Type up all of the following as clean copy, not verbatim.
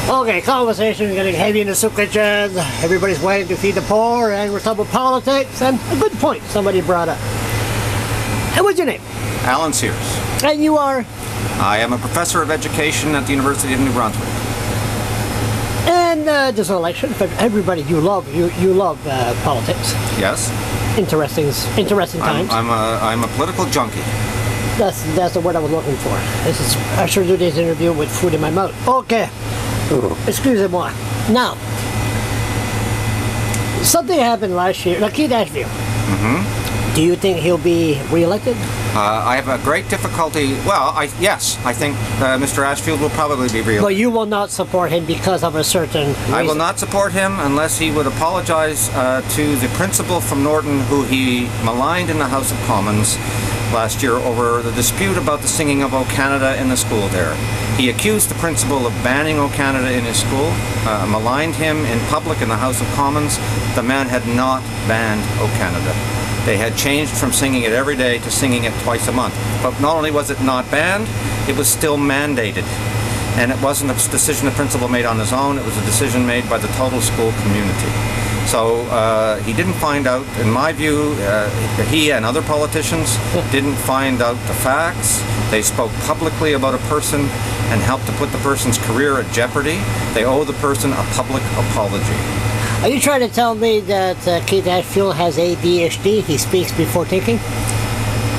Okay, conversation getting heavy in the soup kitchen. Everybody's waiting to feed the poor, and we're talking about politics. And a good point somebody brought up. And what's your name? Alan Sears. And you are? I am a professor of education at the University of New Brunswick. And this election, but everybody, you love politics. Yes. Interesting times. I'm a political junkie. That's the word I was looking for. I should do this interview with food in my mouth. Okay. Excusez-moi. Now, something happened last year. Now, Keith Ashfield. Do you think he'll be re-elected? I have a great difficulty. Well, yes, I think Mr. Ashfield will probably be re-elected. But you will not support him because of a certain reason. I will not support him unless he would apologize to the principal from Norton who he maligned in the House of Commons last year over the dispute about the singing of O Canada in the school there. He accused the principal of banning O Canada in his school, maligned him in public in the House of Commons. The man had not banned O Canada. They had changed from singing it every day to singing it twice a month. But not only was it not banned, it was still mandated. And it wasn't a decision the principal made on his own, it was a decision made by the total school community. So he didn't find out, in my view, he and other politicians didn't find out the facts. They spoke publicly about a person and helped to put the person's career at jeopardy. They owe the person a public apology. Are you trying to tell me that Keith Ashfield has ADHD? He speaks before thinking?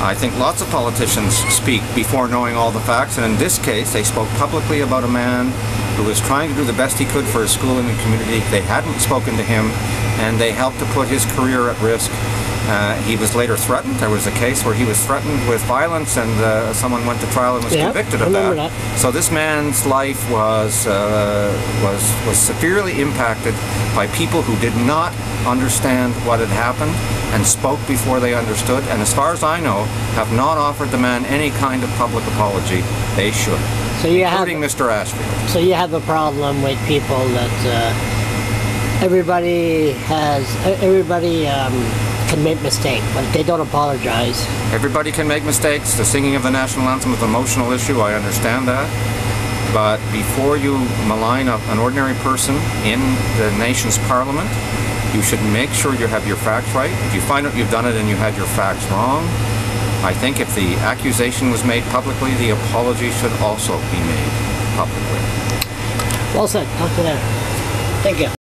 I think lots of politicians speak before knowing all the facts, and in this case, they spoke publicly about a man who was trying to do the best he could for his school and the community. They hadn't spoken to him, and they helped to put his career at risk. He was later threatened. There was a case where he was threatened with violence, and someone went to trial and was convicted of that. So this man's life was severely impacted by people who did not understand what had happened and spoke before they understood, and as far as I know, have not offered the man any kind of public apology. They should, including Mr. Ashfield. So you have a problem with people that everybody can make mistakes, but they don't apologize. Everybody can make mistakes. The singing of the national anthem is an emotional issue, I understand that. But before you malign an ordinary person in the nation's parliament, you should make sure you have your facts right. If you find out you've done it and you had your facts wrong, I think if the accusation was made publicly, the apology should also be made publicly. Well said. Talk to that. Thank you.